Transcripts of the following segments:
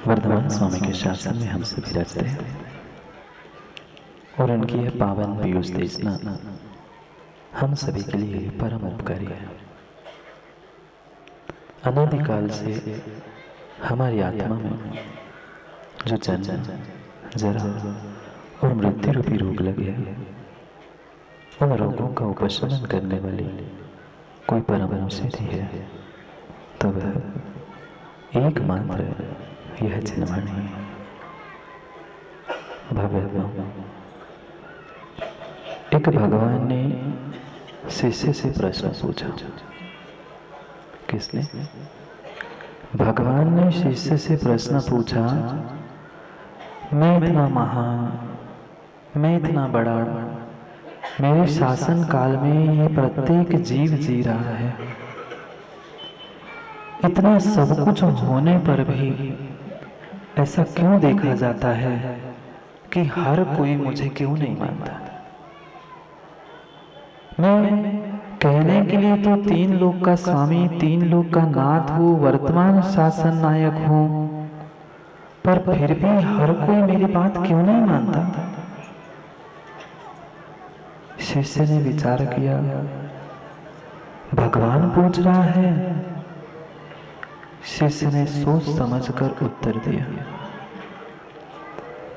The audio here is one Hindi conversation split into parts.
वर्धमान स्वामी के शासन में हम सभी रचते हैं और उनकी यह पावन पीयूष देशना हम सभी के लिए परम उपकारी है। अनादिकाल से हमारी आत्मा में जो जन्म, जरा और मृत्यु रूपी रोग लगे हैं, उन रोगों का उपशमन करने वाली कोई परम औषधि है, तब एकमात्र यह चिन्मणि भगवान। एक भगवान ने शिष्य से प्रश्न पूछा। किसने? भगवान ने शिष्य से प्रश्न पूछा, मैं इतना महान, मैं इतना बड़ा, मेरे शासन काल में ये प्रत्येक जीव जी रहा है, इतना सब कुछ होने पर भी ऐसा क्यों देखा जाता है कि हर कोई मुझे क्यों नहीं मानता? मैं कहने के लिए तो 3 लोक का स्वामी, 3 लोक का नाथ हूँ, वर्तमान शासन नायक हूँ, पर फिर भी हर कोई मेरी बात क्यों नहीं मानता? शिष्य ने विचार किया, भगवान पूछ रहा है। शिष्य ने सोच समझकर उत्तर दिया।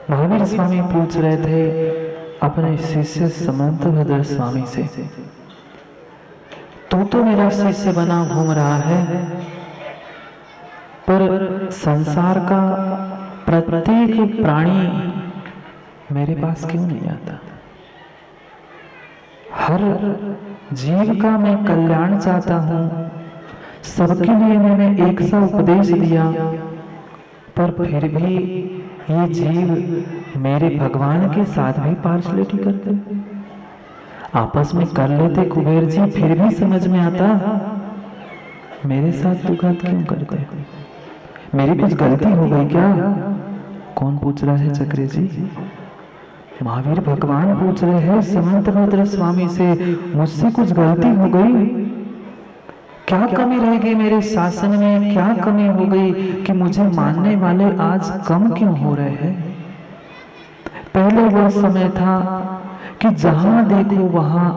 महावीर स्वामी पूछ रहे थे अपने शिष्य समंतभद्र स्वामी से, तू तो मेरा शिष्य बना घूम रहा है, पर संसार का प्रत्येक प्राणी मेरे पास क्यों नहीं आता? हर जीव का मैं कल्याण चाहता हूं, सबके लिए मैंने एक सा उपदेश दिया, पर फिर भी ये जीव मेरे भगवान के साथ भी पार्शलिटी करते, आपस में कर लेते कुबेर जी, फिर भी समझ में आता मेरे साथ दुघात क्यों करते? मेरी कुछ गलती हो गई क्या? कौन पूछ रहा है चक्रे जी? महावीर भगवान पूछ रहे हैं समंतभद्र स्वामी से, मुझसे कुछ गलती हो गई क्या? कमी रह गई मेरे शासन में? क्या कमी हो गई कि मुझे मानने वाले आज कम क्यों हो रहे हैं? पहले वो समय था कि जहां देखो वहां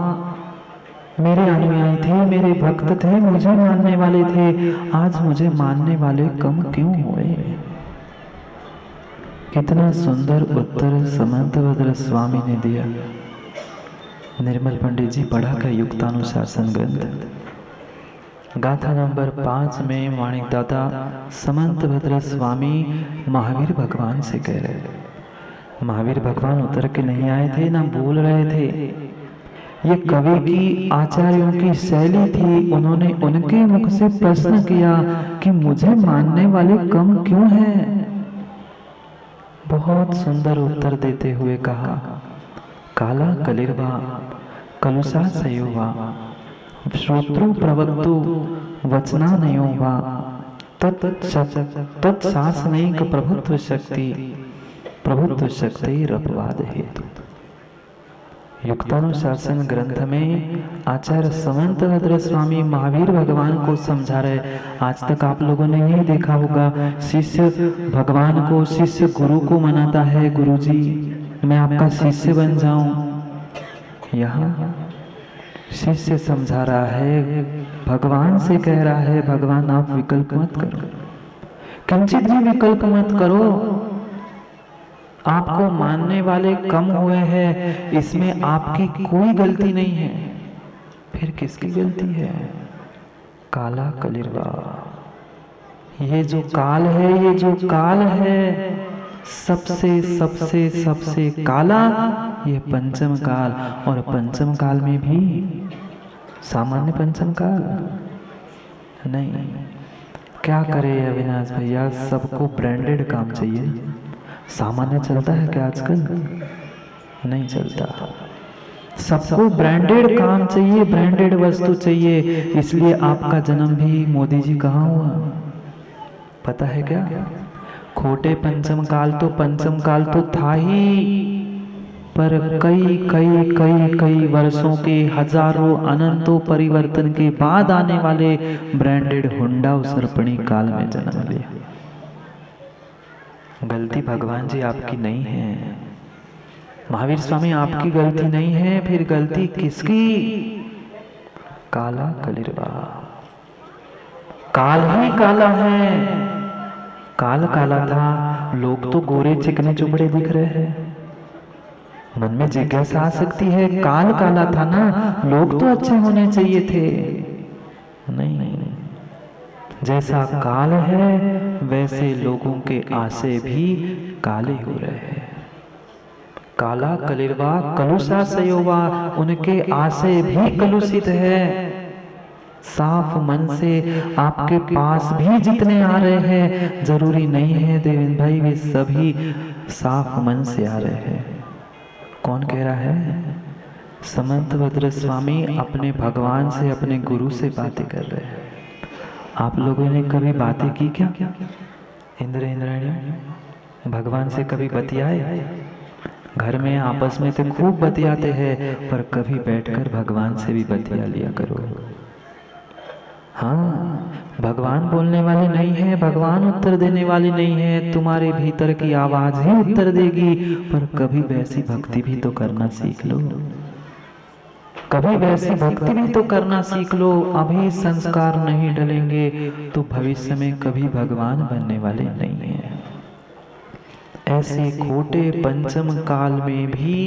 मेरे अनुयायी थे, मेरे भक्त थे, मुझे मानने वाले थे, आज मुझे मानने वाले कम क्यों हुए? कितना सुंदर उत्तर समंतभद्र स्वामी ने दिया। निर्मल पंडित जी पढ़ा का युक्तानुशासन ग्रंथ गाथा नंबर 5 में माणिक दादा समंतभद्र स्वामी महावीर भगवान से कह रहे। महावीर भगवान उतर के नहीं आए थे, ना बोल रहे थे। ये कवि की, आचार्यों की शैली थी। उन्होंने उनके मुख से प्रश्न किया कि मुझे मानने वाले कम क्यों हैं? बहुत सुंदर उत्तर देते हुए कहा, काला कलिर्वा कलुषा सयोवा श्रोत्रु प्रवक्तु वचनानयो वा तत्शासनिक प्रभुत्व शक्ति रपवाद हेतु। युक्तानुशासन ग्रंथ में आचार्य समंतभद्र स्वामी महावीर भगवान को समझा रहे। आज तक आप लोगों ने यही देखा होगा, शिष्य भगवान को, शिष्य गुरु को मनाता है, गुरु जी मैं आपका शिष्य बन जाऊं। यहाँ शिष्य समझा रहा है, भगवान से कह रहा है, भगवान आप विकल्प मत करो, किंचित भी विकल्प मत करो। आपको मानने वाले कम हुए हैं, इसमें आपकी कोई गलती नहीं है। फिर किसकी गलती है? काला कलिर्वा, ये जो काल है, ये जो काल है सबसे सबसे सबसे काला, ये पंचम काल। और पंचम काल में भी सामान्य पंचम काल नहीं। क्या करे अविनाश भैया, सबको ब्रांडेड काम चाहिए। सामान्य चलता है क्या आजकल? नहीं चलता। सबको ब्रांडेड काम चाहिए, ब्रांडेड वस्तु चाहिए। इसलिए आपका जन्म भी मोदी जी कहाँ हुआ पता है क्या? खोटे पंचम काल तो था ही, पर कई कई कई कई वर्षों के, हजारों अनंतों परिवर्तन के बाद आने वाले ब्रांडेड हुंडा सर्पणी काल में जन्म लिया। गलती भगवान जी आपकी नहीं है, महावीर स्वामी आपकी गलती नहीं है, फिर गलती किसकी? काला कलिरवा। काल ही काला है। काल काला था, लोग तो गोरे चिकने चुपड़े दिख रहे हैं। मन में जिज्ञासा आ सकती है, काल काला था ना, लोग तो अच्छे होने चाहिए थे। नहीं, जैसा काल है वैसे लोगों के आशे भी काले हो रहे हैं। काला कलिरवा कलुषा सयोवा, उनके आशे भी कलुषित है। साफ मन से आपके पास भी जितने आ रहे हैं, जरूरी नहीं है देवेंद्र भाई वे सभी साफ मन से आ रहे हैं। कौन कह रहा है? समंतभद्र स्वामी अपने भगवान से, अपने गुरु से बातें कर रहे हैं। आप लोगों ने कभी बातें की क्या? इंद्र इंद्राणी भगवान से कभी बतियाए? घर में आपस में तो खूब बतियाते हैं, पर कभी बैठकर भगवान से भी बतिया लिया करो। हाँ, भगवान बोलने वाले नहीं है, भगवान उत्तर देने वाली नहीं है, तुम्हारे भीतर की आवाज ही उत्तर देगी। पर कभी वैसी भक्ति भी तो करना सीख लो, कभी वैसी भक्ति भी तो करना सीख लो। अभी संस्कार नहीं डलेंगे तो भविष्य में कभी भगवान बनने वाले नहीं हैं। ऐसे खोटे पंचम काल में भी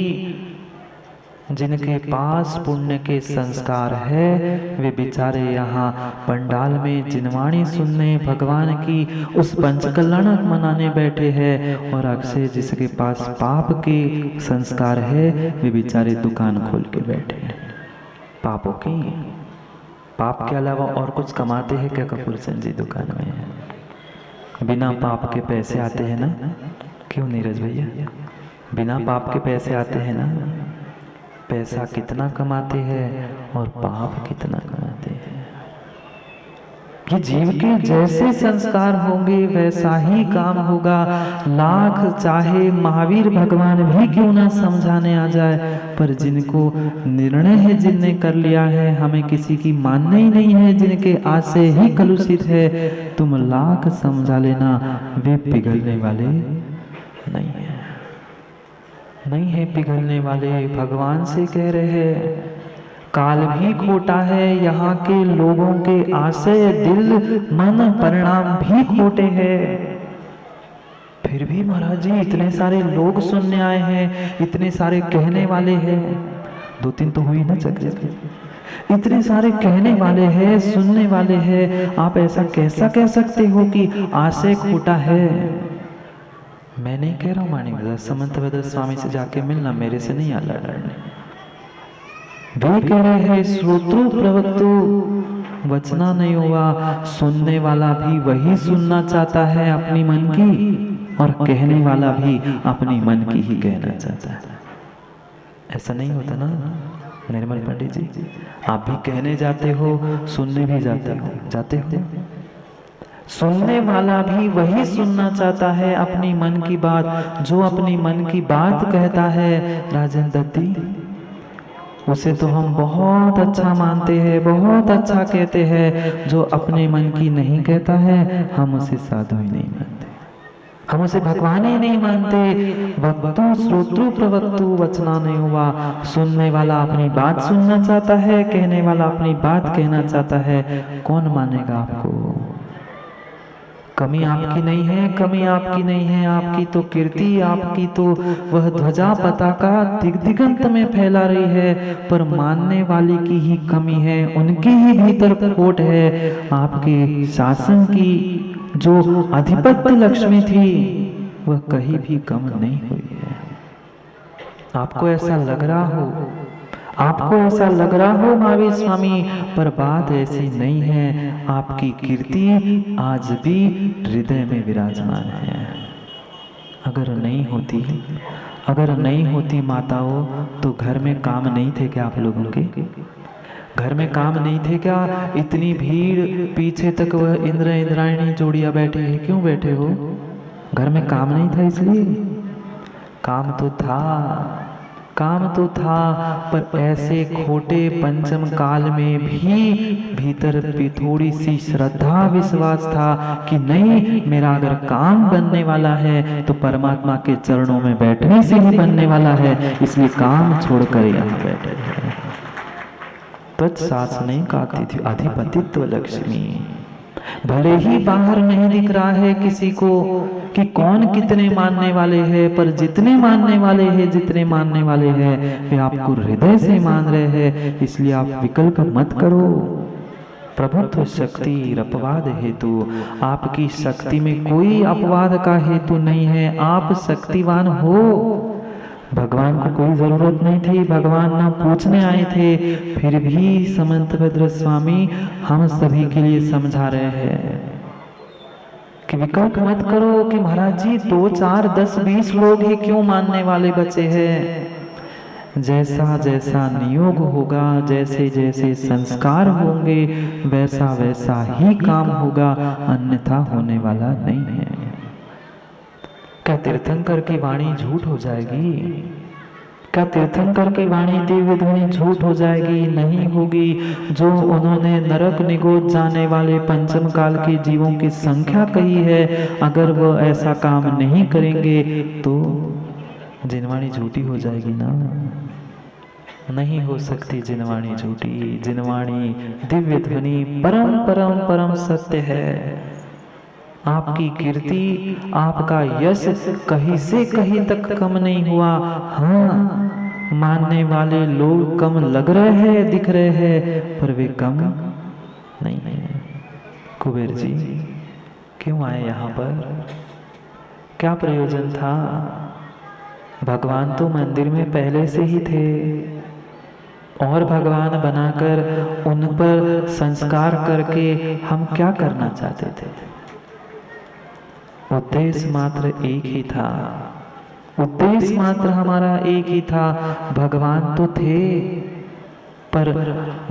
जिनके पास पुण्य के संस्कार है, वे बेचारे यहाँ पंडाल में जिनवाणी सुनने, भगवान की उस पंचकल्याणक मनाने बैठे हैं। और अक्षय जिसके पास पाप के संस्कार है, वे बेचारे दुकान खोल के बैठे हैं पापों की। पाप के अलावा और कुछ कमाते हैं क्या कपूर चंद जी दुकान में? बिना पाप के पैसे आते हैं ना? क्यों नीरज भैया? बिना पाप के पैसे आते हैं ना? पैसा कितना कमाते हैं और पाप कितना कमाते हैं। कि जीव के जैसे संस्कार होंगे वैसा ही काम होगा। लाख चाहे महावीर भगवान भी क्यों ना समझाने आ जाए, पर जिनको निर्णय है, जिनने कर लिया है, हमें किसी की मानना ही नहीं है, जिनके आशे ही कलुषित है, तुम लाख समझा लेना, वे पिघलने वाले नहीं है, नहीं है पिघलने वाले। भगवान से कह रहे हैं काल भी खोटा है, यहाँ के लोगों के आशय, दिल, मन, परिणाम भी खोटे हैं। फिर भी महाराज जी इतने सारे लोग सुनने आए हैं, इतने सारे कहने वाले हैं। 2-3 तो हुई ना चक्र, इतने सारे कहने वाले हैं, सुनने वाले हैं, आप ऐसा कैसा कह सकते हो कि आशय खोटा है? मैं नहीं कह रहा हूँ मानिक, समंतभद्र स्वामी से जाके मिलना, मेरे से नहीं आला लड़ने। वे कह रहे हैं श्रोत्रु प्रवक्तु वचना नहीं हुआ, सुनने वाला भी वही सुनना चाहता है अपनी मन की, और कहने वाला भी अपनी मन की ही कहना चाहता है। ऐसा नहीं होता ना निर्मल पंडित जी? आप भी कहने जाते हो, सुनने भी जाते हो। सुनने वाला भी वही सुनना चाहता है अपनी मन की बात। जो अपनी मन की बात कहता है राजेंद्र दत्ती, उसे तो हम बहुत अच्छा मानते हैं, बहुत अच्छा कहते हैं। जो अपने मन की नहीं कहता है, हम उसे साधु ही नहीं मानते, हम उसे भगवान ही नहीं मानते। वक्तु श्रोत्रु प्रवक्तु वचना नहीं हुआ। सुनने वाला अपनी बात सुनना चाहता है, कहने वाला अपनी बात कहना चाहता है। कौन मानेगा आपको? कमी आपकी नहीं है, कमी आपकी नहीं है, आपकी तो कीर्ति, आपकी तो वह ध्वजा पताका दिगंत में फैला रही है, पर मानने वाले की ही कमी है, उनके ही भीतर खोट है। आपके शासन की जो अधिपत्य लक्ष्मी थी, वह कहीं भी कम नहीं हुई है। आपको ऐसा लग रहा हो, आपको ऐसा लग रहा हो महावीर स्वामी, पर बात ऐसी नहीं है। आपकी कीर्ति आज भी हृदय में विराजमान है। अगर नहीं होती माताओं, तो घर में काम नहीं थे क्या आप लोगों के? घर में काम नहीं थे क्या? इतनी भीड़, पीछे तक वह इंद्र इंद्रायणी जोड़ियां बैठे हैं, क्यों बैठे हो? घर में काम नहीं था इसलिए? काम तो था, काम तो था, पर ऐसे खोटे पंचम काल में भी भीतर भी थोड़ी सी श्रद्धा विश्वास था कि नहीं, मेरा अगर काम बनने वाला है तो परमात्मा के चरणों में बैठने से ही बनने वाला है, इसलिए काम छोड़कर यहाँ बैठे हैं। तत्सास नहीं कहती थी अधिपतित्व लक्ष्मी। भले ही बाहर नहीं दिख रहा है किसी को कि कौन कितने मानने वाले हैं, पर जितने मानने वाले हैं, जितने मानने वाले हैं, वे आपको हृदय से मान रहे हैं। इसलिए आप विकल्प मत करो। प्रभुत्व शक्ति अपवाद हेतु, आपकी शक्ति में कोई अपवाद का हेतु नहीं है। आप शक्तिवान हो। भगवान को कोई जरूरत नहीं थी, भगवान ना पूछने आए थे, फिर भी समंतभद्र स्वामी हम सभी के लिए समझा रहे हैं कि विकल्प मत करो कि महाराज जी 2, 4, 10, 20 लोग ही क्यों मानने वाले बचे हैं। जैसा जैसा नियोग होगा, जैसे जैसे संस्कार होंगे, वैसा वैसा ही काम होगा, अन्यथा होने वाला नहीं है। क्या तीर्थंकर की वाणी झूठ हो जाएगी? क्या तीर्थंकर की वाणी दिव्य ध्वनि झूठ हो जाएगी? नहीं होगी। जो उन्होंने नरक निगोद जाने वाले पंचम काल के जीवों की संख्या कही है, अगर वो ऐसा काम नहीं करेंगे तो जिनवाणी झूठी हो जाएगी ना। नहीं हो सकती जिनवाणी झूठी। जिनवाणी दिव्य ध्वनि परम परम परम सत्य है। आपकी कीर्ति, आपका यश कहीं से कहीं तक कम नहीं हुआ। हाँ, मानने वाले लोग कम लग रहे हैं, दिख रहे हैं, पर वे कम नहीं है। कुबेर जी क्यों आए यहाँ पर? क्या प्रयोजन था? भगवान तो मंदिर में पहले से ही थे और भगवान बनाकर उन पर संस्कार करके हम क्या करना चाहते थे? उद्देश्य मात्र एक ही था। उद्देश्य मात्र हमारा एक ही था। भगवान तो थे, पर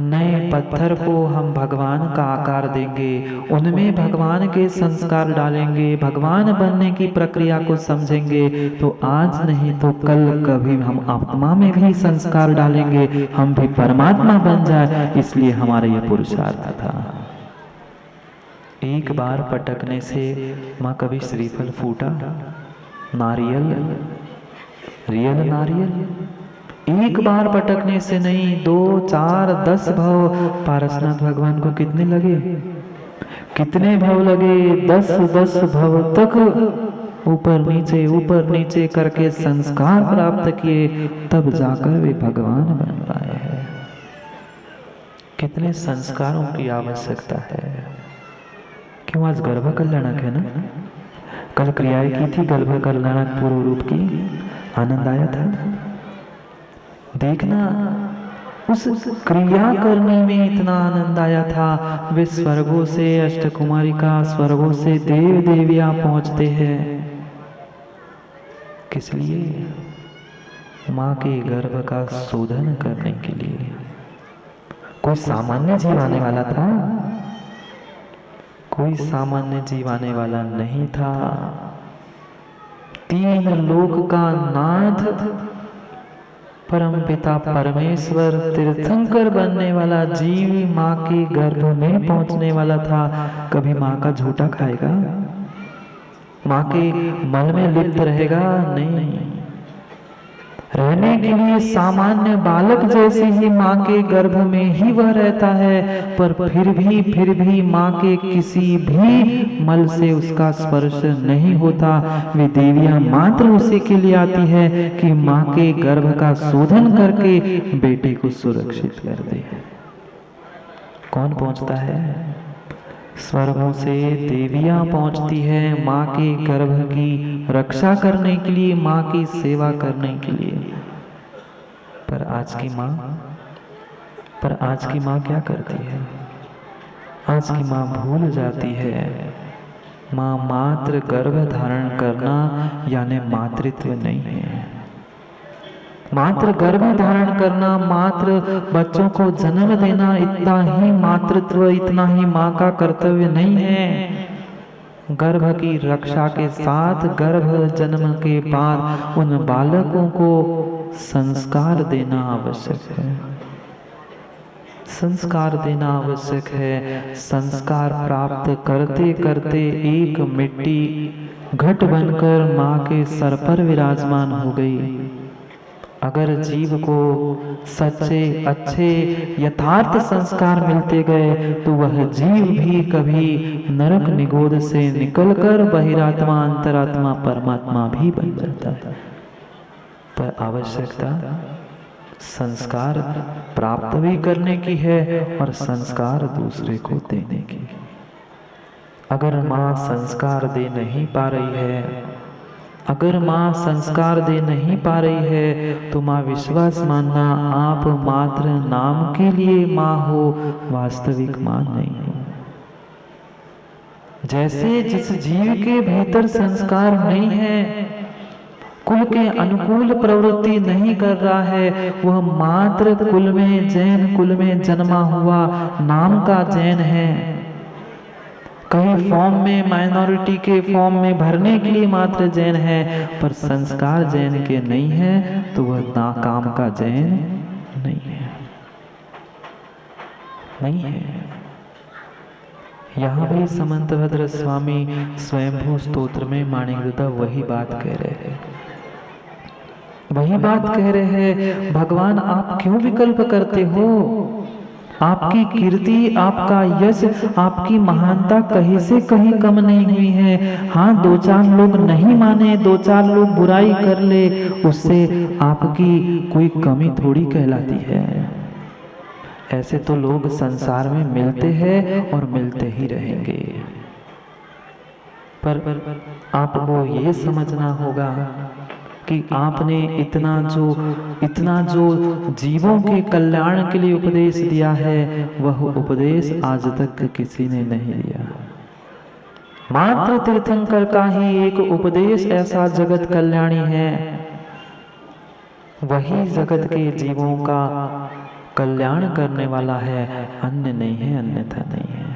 नए पत्थर को हम भगवान का आकार देंगे, उनमें भगवान के संस्कार डालेंगे, भगवान बनने की प्रक्रिया को समझेंगे, तो आज नहीं तो कल कभी हम आत्मा में भी संस्कार डालेंगे, हम भी परमात्मा बन जाए। इसलिए हमारा यह पुरुषार्थ था। एक बार पटकने से माँ कभी श्रीफल फूटा? नारियल, रियल नारियल एक बार पटकने से नहीं, 2, 4, 10 भव। पारसनाथ भगवान को कितने लगे? कितने भव लगे? 10 भव तक ऊपर नीचे करके संस्कार प्राप्त किए, तब जाकर वे भगवान बन पाए हैं। कितने संस्कारों की आवश्यकता है। क्यों? आज गर्भ कल्याणक है ना। कल क्रियाएं की थी गर्भ कल्याणक पूर्व रूप की, आनंद आया था। देखना, उस क्रिया करने में इतना आनंद आया था। वे स्वर्गों से अष्टकुमारिका, स्वर्गों से देव देवियां पहुंचते हैं। किस लिए? माँ के गर्भ का शोधन करने के लिए। कोई सामान्य जीव आने वाला था? कोई सामान्य जीव आने वाला नहीं था। 3 लोक का नाथ परमपिता परमेश्वर तीर्थंकर बनने वाला जीव माँ के गर्भ में पहुंचने वाला था। कभी माँ का झूठा खाएगा? माँ के मल में लिप्त रहेगा? नहीं। रहने के लिए सामान्य बालक जैसे ही माँ के गर्भ में ही वह रहता है, पर फिर भी माँ के किसी भी मल से उसका स्पर्श नहीं होता। वे देवियां मात्र उसी के लिए आती है कि माँ के गर्भ का शोधन करके बेटे को सुरक्षित कर दे। कौन पहुंचता है? स्वर्गों से देवियां पहुंचती है माँ के गर्भ की रक्षा करने के लिए, माँ की सेवा करने के लिए। पर आज की माँ क्या करती है? आज की माँ भूल जाती है। माँ मात्र गर्भ धारण करना यानी मातृत्व नहीं है। मात्र गर्भ धारण करना, मात्र बच्चों को जन्म देना, इतना ही मातृत्व, इतना ही माँ का कर्तव्य नहीं है। गर्भ की रक्षा के साथ गर्भ जन्म के बाद उन बालकों को संस्कार देना आवश्यक है। संस्कार देना आवश्यक है। संस्कार प्राप्त करते करते एक मिट्टी घट बनकर माँ के सर पर विराजमान हो गई। अगर जीव को सच्चे अच्छे यथार्थ संस्कार मिलते गए तो वह जीव भी कभी नरक निगोद से निकलकर बहिरात्मा अंतरात्मा परमात्मा भी बन जाता है। पर आवश्यकता संस्कार प्राप्त भी करने की है और संस्कार दूसरे को देने की। अगर माँ संस्कार दे नहीं पा रही है, अगर माँ संस्कार दे नहीं पा रही है तो माँ विश्वास मानना आप मात्र नाम के लिए माँ हो, वास्तविक माँ नहीं हो। जैसे जिस जीव के भीतर संस्कार नहीं है, कुल के अनुकूल प्रवृत्ति नहीं कर रहा है, वह मात्र कुल में जैन कुल में जन्मा हुआ नाम का जैन है। कहीं फॉर्म में माइनॉरिटी के फॉर्म में भरने के लिए मात्र जैन है, पर संस्कार जैन के नहीं है तो वह नाकाम का जैन नहीं है, नहीं है। यहाँ भी समंतभद्र स्वामी स्वयंभू स्तोत्र में माणिकदाता वही बात कह रहे हैं, वही बात कह रहे हैं। भगवान आप क्यों विकल्प करते हो? आपकी कीर्ति, आपका यश, आपकी महानता कहीं से कहीं कम नहीं हुई है। हाँ, दो चार लोग नहीं माने, दो चार लोग बुराई कर ले, उससे आपकी कोई कमी थोड़ी कहलाती है। ऐसे तो लोग संसार में मिलते हैं और मिलते ही रहेंगे। पर आपको ये समझना होगा कि आपने इतना जो जीवों के कल्याण के लिए उपदेश दिया है, वह उपदेश आज तक किसी ने नहीं दिया। मात्र तीर्थंकर का ही एक उपदेश ऐसा जगत कल्याणी है, वही जगत के जीवों का कल्याण करने वाला है, अन्य नहीं है, अन्यथा नहीं है।